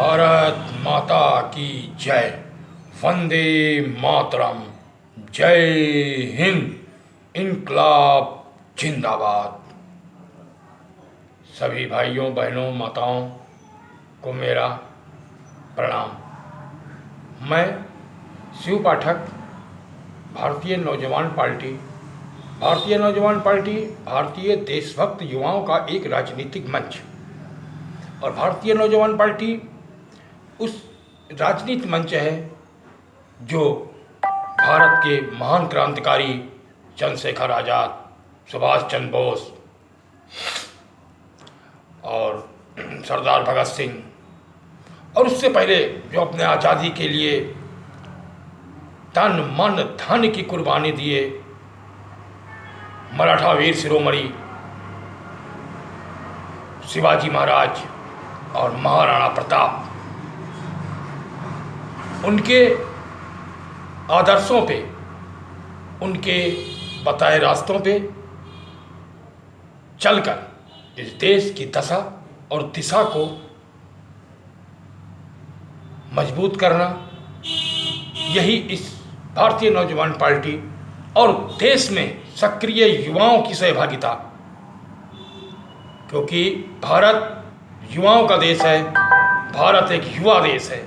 भारत माता की जय। वंदे मातरम। जय हिंद। इनकलाब जिंदाबाद। सभी भाइयों बहनों माताओं को मेरा प्रणाम। मैं शिव पाठक, भारतीय नौजवान पार्टी भारतीय देशभक्त युवाओं का एक राजनीतिक मंच। और भारतीय नौजवान पार्टी उस राजनीतिक मंच है जो भारत के महान क्रांतिकारी चंद्रशेखर आज़ाद, सुभाष चंद्र बोस और सरदार भगत सिंह और उससे पहले जो अपने आज़ादी के लिए तन मन धन की कुर्बानी दिए मराठा वीर शिरोमणि शिवाजी महाराज और महाराणा प्रताप, उनके आदर्शों पे, उनके बताए रास्तों पे चलकर इस देश की दशा और दिशा को मजबूत करना, यही इस भारतीय नौजवान पार्टी और देश में सक्रिय युवाओं की सहभागिता, क्योंकि भारत युवाओं का देश है, भारत एक युवा देश है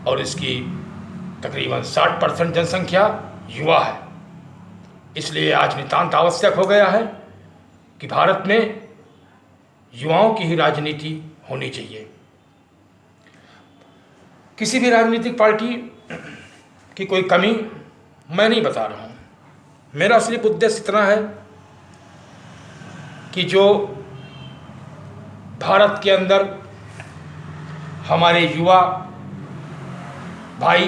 और इसकी तकरीबन 60% जनसंख्या युवा है। इसलिए आज नितांत आवश्यक हो गया है कि भारत में युवाओं की ही राजनीति होनी चाहिए। किसी भी राजनीतिक पार्टी की कोई कमी मैं नहीं बता रहा हूँ। मेरा सिर्फ उद्देश्य इतना है कि जो भारत के अंदर हमारे युवा भाई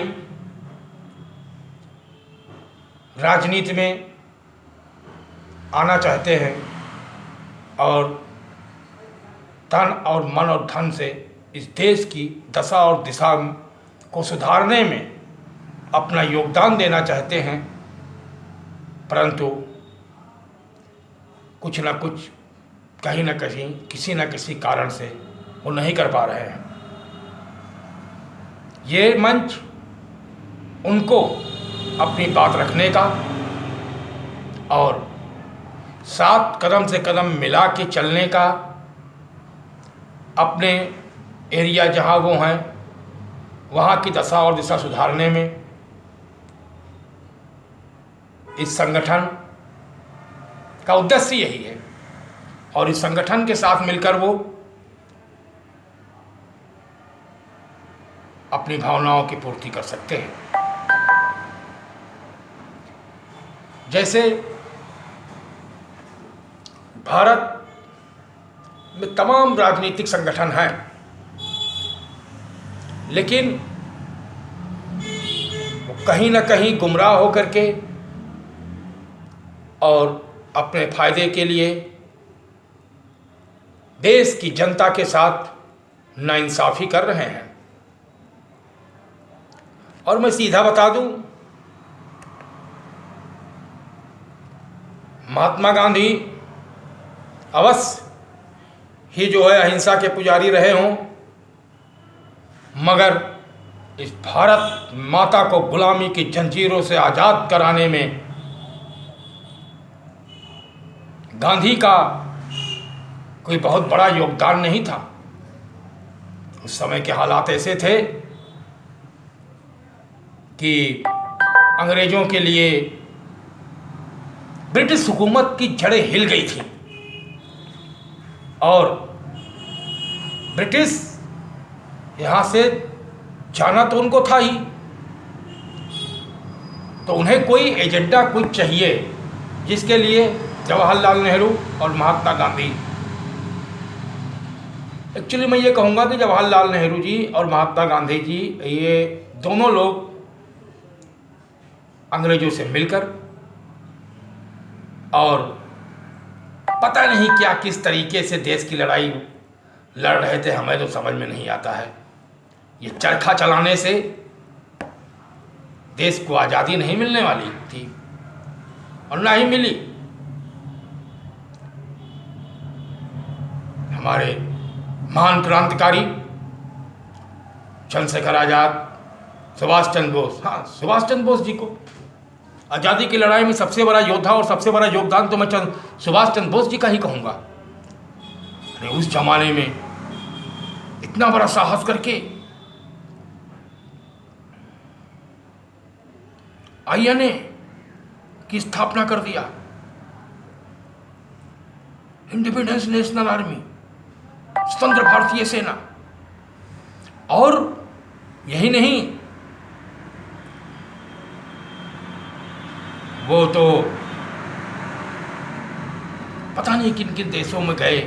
राजनीति में आना चाहते हैं और तन और मन और धन से इस देश की दशा और दिशा को सुधारने में अपना योगदान देना चाहते हैं, परंतु कुछ न कुछ कहीं न कहीं किसी न किसी कारण से वो नहीं कर पा रहे हैं। ये मंच उनको अपनी बात रखने का और साथ कदम से कदम मिला के चलने का, अपने एरिया जहाँ वो हैं वहाँ की दशा और दिशा सुधारने में इस संगठन का उद्देश्य यही है। और इस संगठन के साथ मिलकर वो अपनी भावनाओं की पूर्ति कर सकते हैं। जैसे भारत में तमाम राजनीतिक संगठन हैं, लेकिन वो कहीं ना कहीं गुमराह होकर के और अपने फायदे के लिए देश की जनता के साथ नाइंसाफ़ी कर रहे हैं। और मैं सीधा बता दूं, महात्मा गांधी अवश्य ही जो है अहिंसा के पुजारी रहे हों, मगर इस भारत माता को गुलामी की जंजीरों से आज़ाद कराने में गांधी का कोई बहुत बड़ा योगदान नहीं था। उस समय के हालात ऐसे थे कि अंग्रेज़ों के लिए ब्रिटिश हुकूमत की जड़ें हिल गई थी और ब्रिटिश यहाँ से जाना तो उनको था ही, तो उन्हें कोई एजेंडा कुछ चाहिए, जिसके लिए जवाहरलाल नेहरू और महात्मा गांधी, एक्चुअली मैं ये कहूँगा कि जवाहरलाल नेहरू जी और महात्मा गांधी जी, ये दोनों लोग अंग्रेज़ों से मिलकर और पता नहीं क्या किस तरीके से देश की लड़ाई लड़ रहे थे, हमें तो समझ में नहीं आता है। ये चरखा चलाने से देश को आज़ादी नहीं मिलने वाली थी और ना ही मिली। हमारे महान क्रांतिकारी चंद्रशेखर आज़ाद, सुभाष चंद्र बोस, हाँ सुभाष चंद्र बोस जी को आज़ादी की लड़ाई में सबसे बड़ा योद्धा और सबसे बड़ा योगदान तो मैं सुभाष चंद्र बोस जी का ही कहूँगा। अरे उस जमाने में इतना बड़ा साहस करके आईएनए की स्थापना कर दिया, इंडिपेंडेंस नेशनल आर्मी, स्वतंत्र भारतीय सेना। और यही नहीं, वो तो पता नहीं किन किन देशों में गए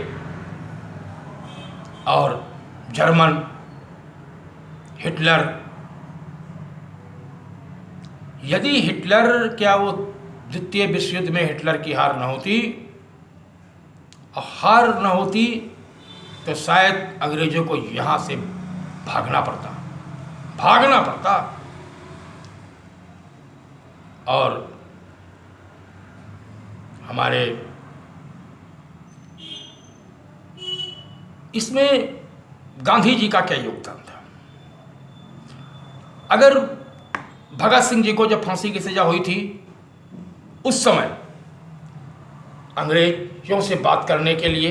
और जर्मन, हिटलर, यदि हिटलर क्या वो द्वितीय विश्व युद्ध में हिटलर की हार न होती और हार न होती तो शायद अंग्रेजों को यहाँ से भागना पड़ता। और हमारे इसमें गांधी जी का क्या योगदान था? अगर भगत सिंह जी को जब फांसी की सजा हुई थी, उस समय अंग्रेजों से बात करने के लिए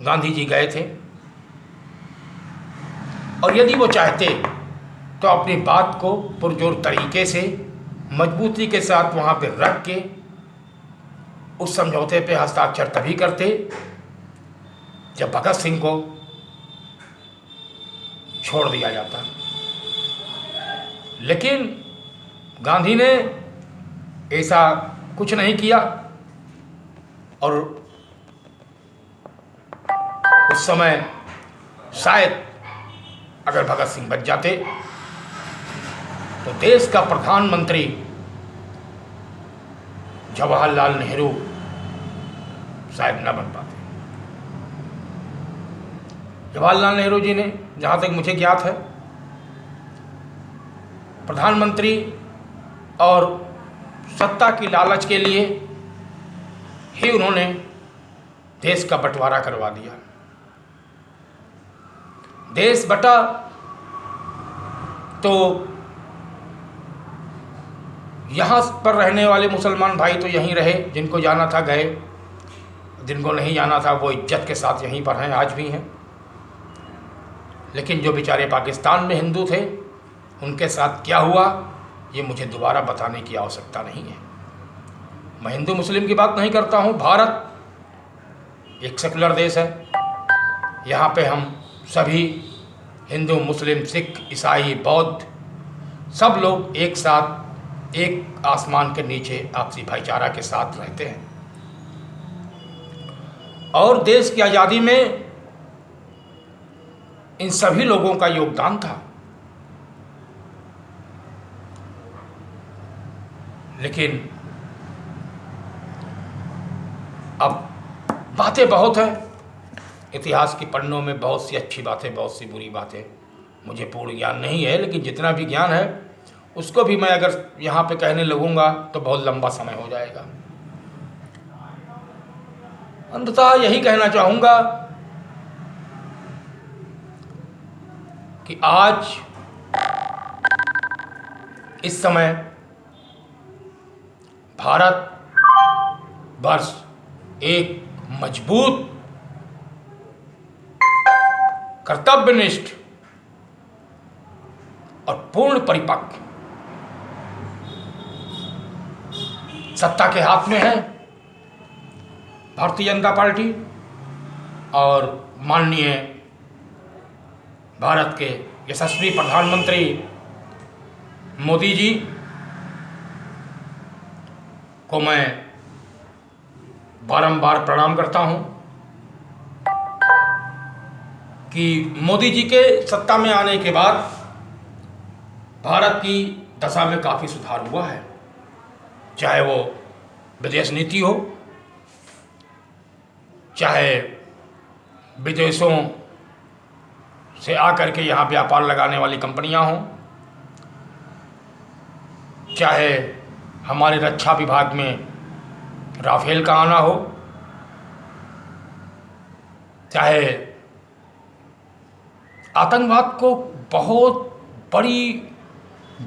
गांधी जी गए थे, और यदि वो चाहते तो अपनी बात को पुरजोर तरीके से मजबूती के साथ वहाँ पे रख के उस समझौते पे हस्ताक्षर तभी करते जब भगत सिंह को छोड़ दिया जाता। लेकिन गांधी ने ऐसा कुछ नहीं किया, और उस समय शायद अगर भगत सिंह बच जाते तो देश का प्रधानमंत्री जवाहरलाल नेहरू शायद न बन पाते। जवाहरलाल नेहरू जी ने, जहाँ तक मुझे ज्ञात है, प्रधानमंत्री और सत्ता की लालच के लिए ही उन्होंने देश का बंटवारा करवा दिया। देश बटा तो यहाँ पर रहने वाले मुसलमान भाई तो यहीं रहे, जिनको जाना था गए, जिनको नहीं जाना था वो इज्जत के साथ यहीं पर हैं, आज भी हैं। लेकिन जो बेचारे पाकिस्तान में हिंदू थे, उनके साथ क्या हुआ ये मुझे दोबारा बताने की आवश्यकता नहीं है। मैं हिंदू मुस्लिम की बात नहीं करता हूँ। भारत एक सेकुलर देश है, यहाँ पे हम सभी हिंदू, मुस्लिम, सिख, ईसाई, बौद्ध सब लोग एक साथ एक आसमान के नीचे आपसी भाईचारा के साथ रहते हैं। और देश की आज़ादी में इन सभी लोगों का योगदान था। लेकिन अब बातें बहुत हैं, इतिहास की पन्नों में बहुत सी अच्छी बातें, बहुत सी बुरी बातें। मुझे पूर्ण ज्ञान नहीं है, लेकिन जितना भी ज्ञान है उसको भी मैं अगर यहाँ पे कहने लगूँगा तो बहुत लंबा समय हो जाएगा। अंततः यही कहना चाहूँगा कि आज इस समय भारत वर्ष एक मजबूत, कर्तव्यनिष्ठ और पूर्ण परिपक्व सत्ता के हाथ में है। भारतीय जनता पार्टी और माननीय भारत के यशस्वी प्रधानमंत्री मोदी जी को मैं बारंबार प्रणाम करता हूं कि मोदी जी के सत्ता में आने के बाद भारत की दशा में काफ़ी सुधार हुआ है। चाहे वो विदेश नीति हो, चाहे विदेशों से आकर के यहाँ व्यापार लगाने वाली कंपनियां हों, चाहे हमारे रक्षा विभाग में राफेल का आना हो, चाहे आतंकवाद को बहुत बड़ी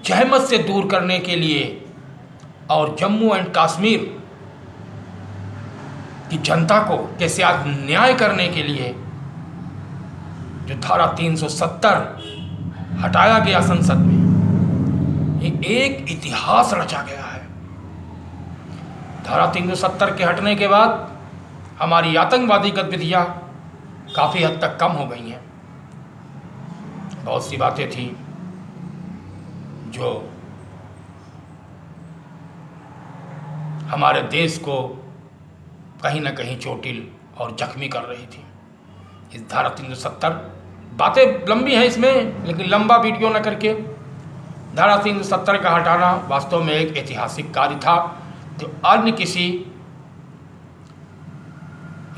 जहमत से दूर करने के लिए और जम्मू एंड कश्मीर की जनता को के साथ न्याय करने के लिए जो धारा 370 हटाया गया संसद में, ये एक इतिहास रचा गया है। धारा 370 के हटने के बाद हमारी आतंकवादी गतिविधियां काफ़ी हद तक कम हो गई हैं। बहुत सी बातें थी जो हमारे देश को कहीं ना कहीं चोटिल और जख्मी कर रही थी। इस धारा 370, बातें लंबी हैं इसमें, लेकिन लंबा वीडियो न करके धारा 370 का हटाना वास्तव में एक ऐतिहासिक कार्य था जो अन्य किसी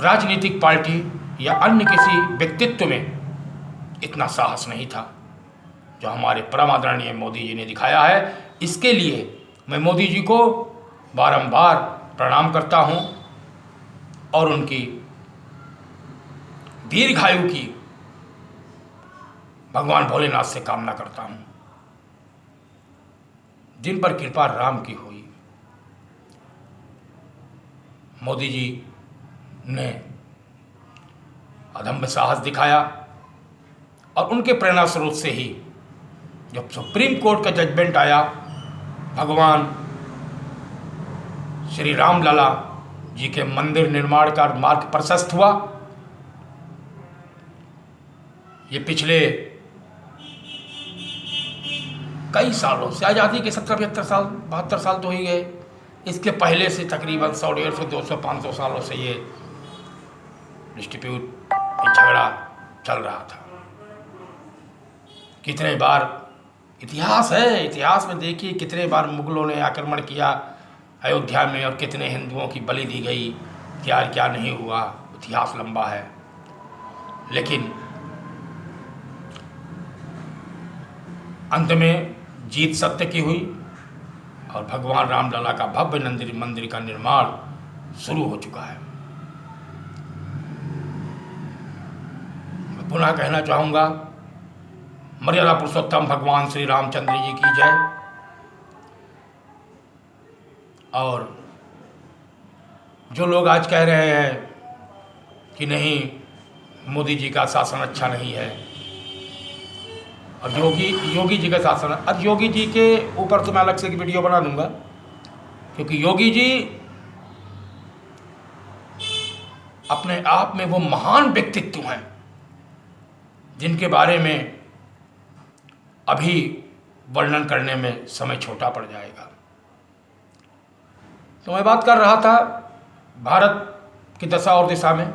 राजनीतिक पार्टी या अन्य किसी व्यक्तित्व में इतना साहस नहीं था जो हमारे परम आदरणीय मोदी जी ने दिखाया है। इसके लिए मैं मोदी जी को बारंबार प्रणाम करता हूं और उनकी दीर्घायु की भगवान भोलेनाथ से कामना करता हूं, जिन पर कृपा राम की हुई। मोदी जी ने अदम्य साहस दिखाया और उनके प्रेरणा स्रोत से ही जब सुप्रीम कोर्ट का जजमेंट आया, भगवान श्री राम लला जी के मंदिर निर्माण का मार्ग प्रशस्त हुआ। ये पिछले कई सालों से, आज़ादी के 70-75 साल 72 साल तो ही गए, इसके पहले से तकरीबन 100, 150, 200, 500 सालों से ये डिस्प्यूट, झगड़ा चल रहा था। कितने बार इतिहास है, इतिहास में देखिए कितने बार मुगलों ने आक्रमण किया अयोध्या में और कितने हिंदुओं की बलि दी गई, क्या क्या नहीं हुआ, इतिहास लंबा है। लेकिन अंत में जीत सत्य की हुई और भगवान रामलला का भव्य मंदिर का निर्माण शुरू हो चुका है। मैं पुनः कहना चाहूँगा, मर्यादा पुरुषोत्तम भगवान श्री रामचंद्र जी की जय। और जो लोग आज कह रहे हैं कि नहीं मोदी जी का शासन अच्छा नहीं है और योगी जी का शासन, अब योगी जी के ऊपर तो मैं अलग से एक वीडियो बना दूंगा, क्योंकि योगी जी अपने आप में वो महान व्यक्तित्व हैं जिनके बारे में अभी वर्णन करने में समय छोटा पड़ जाएगा। तो मैं बात कर रहा था भारत की दशा और दिशा में।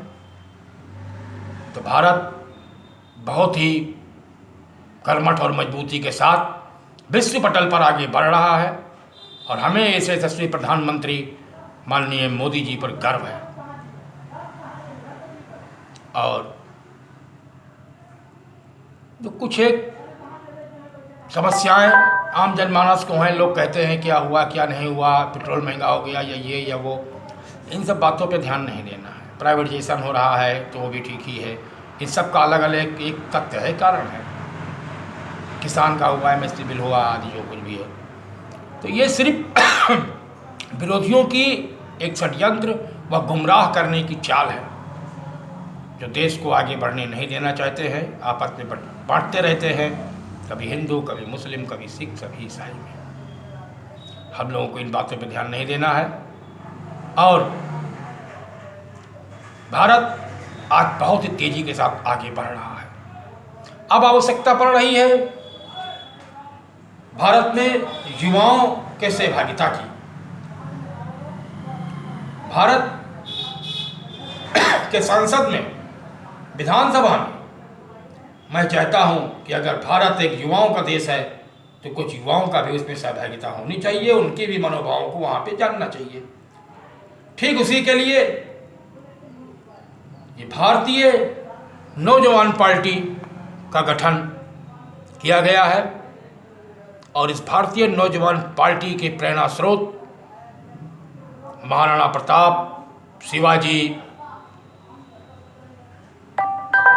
तो भारत बहुत ही कर्मठ और मजबूती के साथ विश्व पटल पर आगे बढ़ रहा है और हमें ऐसे यशस्वी प्रधानमंत्री माननीय मोदी जी पर गर्व है। और जो कुछ एक समस्याएं आम जनमानस को हैं, लोग कहते हैं क्या हुआ क्या नहीं हुआ, पेट्रोल महंगा हो गया या ये या वो, इन सब बातों पे ध्यान नहीं देना है। प्राइवेटाइजेशन हो रहा है तो वो भी ठीक ही है, इन सब का अलग अलग एक तथ्य है, कारण है। किसान का हुआ, MSP बिल हुआ, आदि जो कुछ भी है, तो ये सिर्फ विरोधियों की एक षड्यंत्र व गुमराह करने की चाल है, जो देश को आगे बढ़ने नहीं देना चाहते हैं। आपस में बांटते रहते हैं, कभी हिंदू, कभी मुस्लिम, कभी सिख, कभी ईसाई में। हम लोगों को इन बातों पर ध्यान नहीं देना है। और भारत आज बहुत ही तेजी के साथ आगे बढ़ रहा है। अब आवश्यकता पड़ रही है भारत में युवाओं के सहभागिता की। भारत के संसद में, विधानसभा में मैं चाहता हूं कि अगर भारत एक युवाओं का देश है तो कुछ युवाओं का भी उसमें सहभागिता होनी चाहिए, उनके भी मनोभावों को वहां पे जानना चाहिए। ठीक उसी के लिए ये भारतीय नौजवान पार्टी का गठन किया गया है और इस भारतीय नौजवान पार्टी के प्रेरणा स्रोत महाराणा प्रताप, शिवाजी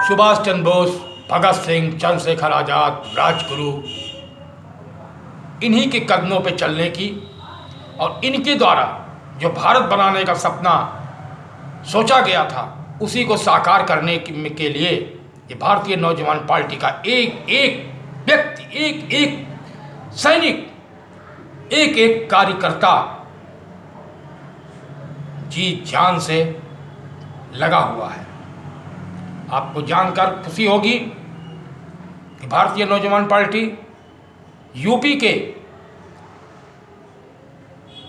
सुभाष चंद्र बोस, भगत सिंह, चंद्रशेखर आज़ाद, राजगुरु, इन्हीं के कदमों पे चलने की और इनके द्वारा जो भारत बनाने का सपना सोचा गया था उसी को साकार करने के लिए ये भारतीय नौजवान पार्टी का एक एक व्यक्ति, एक एक सैनिक, एक एक कार्यकर्ता जी जान से लगा हुआ है। आपको जानकर खुशी होगी कि भारतीय नौजवान पार्टी यूपी के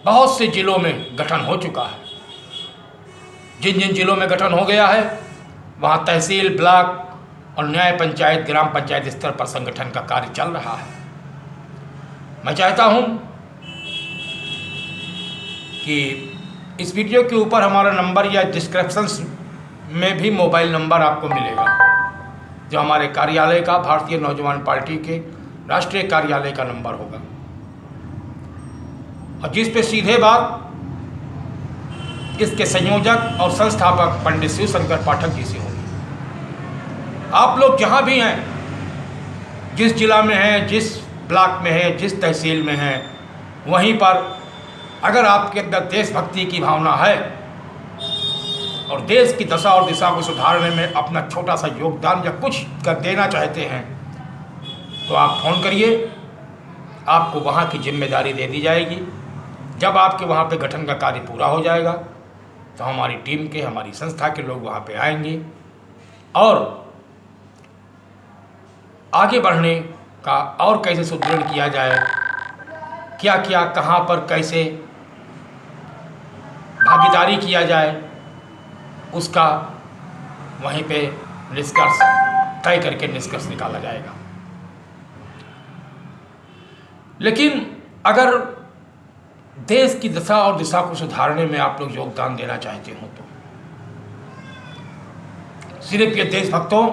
बहुत से जिलों में गठन हो चुका है। जिन जिन जिलों में गठन हो गया है वहाँ तहसील, ब्लॉक और न्याय पंचायत, ग्राम पंचायत स्तर पर संगठन का कार्य चल रहा है। मैं चाहता हूँ कि इस वीडियो के ऊपर हमारा नंबर या डिस्क्रिप्शंस में भी मोबाइल नंबर आपको मिलेगा, जो हमारे कार्यालय का, भारतीय नौजवान पार्टी के राष्ट्रीय कार्यालय का नंबर होगा, और जिस पे सीधे बात इसके संयोजक और संस्थापक पंडित शिव शंकर पाठक जी से होगी। आप लोग जहाँ भी हैं, जिस जिला में हैं, जिस ब्लॉक में हैं, जिस तहसील में हैं, वहीं पर अगर आपके अंदर देशभक्ति की भावना है और देश की दशा और दिशा को सुधारने में अपना छोटा सा योगदान या कुछ कर देना चाहते हैं तो आप फ़ोन करिए, आपको वहाँ की जिम्मेदारी दे दी जाएगी। जब आपके वहाँ पे गठन का कार्य पूरा हो जाएगा तो हमारी टीम के, हमारी संस्था के लोग वहाँ पे आएंगे और आगे बढ़ने का और कैसे सुदृढ़ किया जाए, क्या क्या कहाँ पर कैसे भागीदारी किया जाए, उसका वहीं पे निष्कर्ष तय करके निष्कर्ष निकाला जाएगा। लेकिन अगर देश की दशा और दिशा को सुधारने में आप लोग योगदान देना चाहते हो तो सिर्फ ये देशभक्तों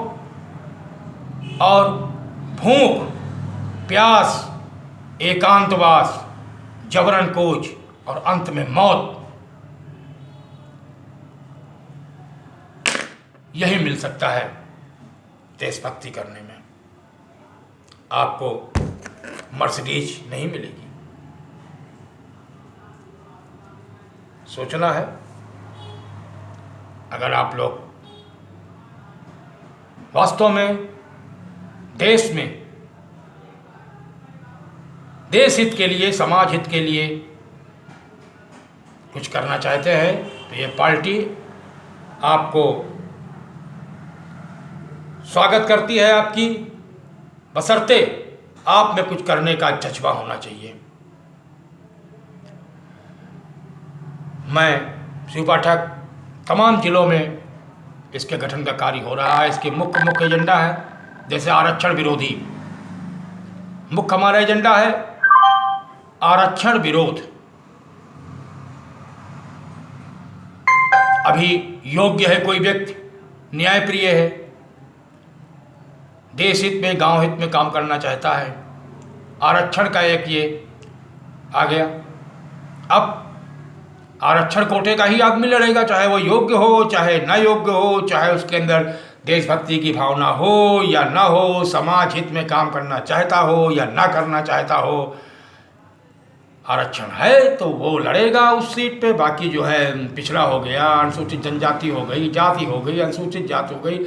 और भूख, प्यास, एकांतवास, जबरन कोच और अंत में मौत, यही मिल सकता है देशभक्ति करने में। आपको मर्सिडीज नहीं मिलेगी। सोचना है, अगर आप लोग वास्तव में देश में, देश हित के लिए, समाज हित के लिए कुछ करना चाहते हैं तो ये पार्टी आपको स्वागत करती है आपकी, बशर्ते आप में कुछ करने का जज्बा होना चाहिए। मैं शिव पाठक, तमाम जिलों में इसके गठन का कार्य हो रहा है। इसके मुख्य एजेंडा है, जैसे आरक्षण विरोधी, मुख्य हमारा एजेंडा है आरक्षण विरोध। अभी योग्य है कोई व्यक्ति, न्यायप्रिय है, देश हित में, गांव हित में काम करना चाहता है, आरक्षण का एक ये आ गया। अब आरक्षण कोटे का ही आदमी लड़ेगा, चाहे वो योग्य हो, चाहे न योग्य हो, चाहे उसके अंदर देशभक्ति की भावना हो या ना हो, समाज हित में काम करना चाहता हो या ना करना चाहता हो, आरक्षण है तो वो लड़ेगा उस सीट पे। बाकी जो है पिछड़ा हो गया, अनुसूचित जनजाति हो गई, जाति हो गई, अनुसूचित जाति हो गई,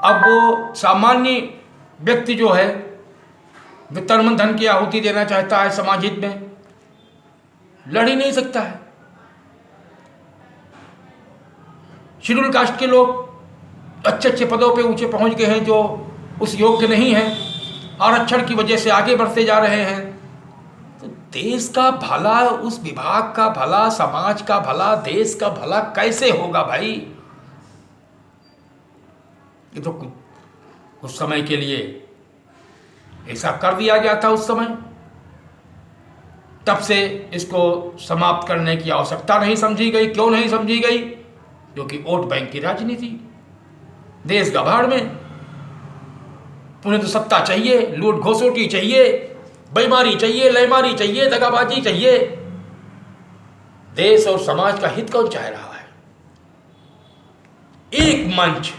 अब वो सामान्य व्यक्ति जो है तन धन की आहुति देना चाहता है समाज हित में, लड़ ही नहीं सकता है। शेड्यूल कास्ट के लोग अच्छे अच्छे पदों पे ऊंचे पहुंच गए हैं जो उस योग्य नहीं हैं, आरक्षण की वजह से आगे बढ़ते जा रहे हैं। तो देश का भला, उस विभाग का भला, समाज का भला, देश का भला कैसे होगा भाई? ये तो कुछ समय के लिए ऐसा कर दिया गया था उस समय, तब से इसको समाप्त करने की आवश्यकता नहीं समझी गई। क्यों नहीं समझी गई? क्योंकि वोट बैंक की राजनीति, देश गभाड़ में उन्हें तो सत्ता चाहिए, लूट घोसोटी चाहिए, बेईमानी चाहिए, लयमारी चाहिए, दगाबाजी चाहिए। देश और समाज का हित कौन चाह रहा है? एक मंच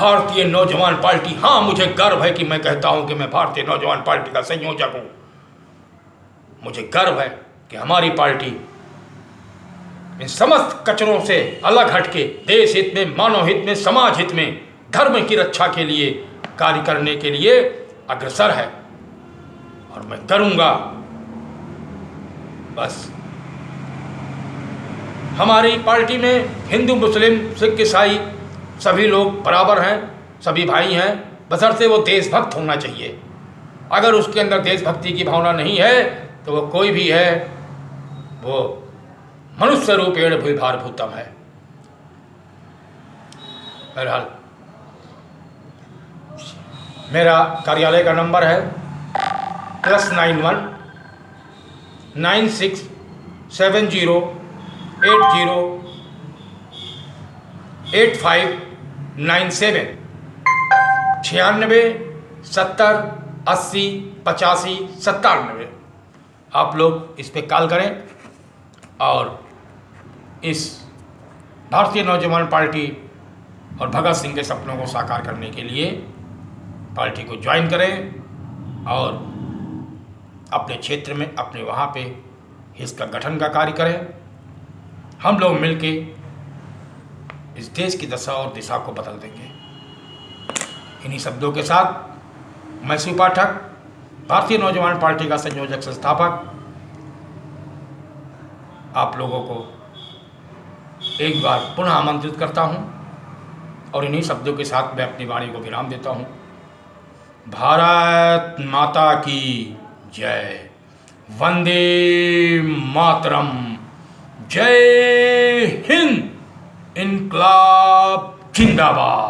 भारतीय नौजवान पार्टी, हाँ मुझे गर्व है कि मैं कहता हूं कि मैं भारतीय नौजवान पार्टी का संयोजक हूं। मुझे गर्व है कि हमारी पार्टी इन समस्त कचरों से अलग हटके देश हित में, मानव हित में, समाज हित में, धर्म की रक्षा के लिए कार्य करने के लिए अग्रसर है और मैं करूंगा। बस हमारी पार्टी में हिंदू, मुस्लिम, सिख, ईसाई सभी लोग बराबर हैं, सभी भाई हैं, बशर्ते वो देशभक्त होना चाहिए। अगर उसके अंदर देशभक्ति की भावना नहीं है तो वो कोई भी है, वो मनुष्य रूपेण भूभार भूतम है। बहरहाल मेरा कार्यालय का नंबर है +91 96 70 80 8597 96 70 80 85 97। आप लोग इस पे कॉल करें और इस भारतीय नौजवान पार्टी और भगत सिंह के सपनों को साकार करने के लिए पार्टी को ज्वाइन करें और अपने क्षेत्र में, अपने वहाँ पे इसका गठन का कार्य करें। हम लोग मिलके इस देश की दशा और दिशा को बदल देंगे। इन्हीं शब्दों के साथ मैं शिव पाठक, भारतीय नौजवान पार्टी का संयोजक संस्थापक, आप लोगों को एक बार पुनः आमंत्रित करता हूं और इन्हीं शब्दों के साथ मैं अपनी वाणी को विराम देता हूं। भारत माता की जय, वंदे मातरम, जय हिंद, इनकलाब जिंदाबाद।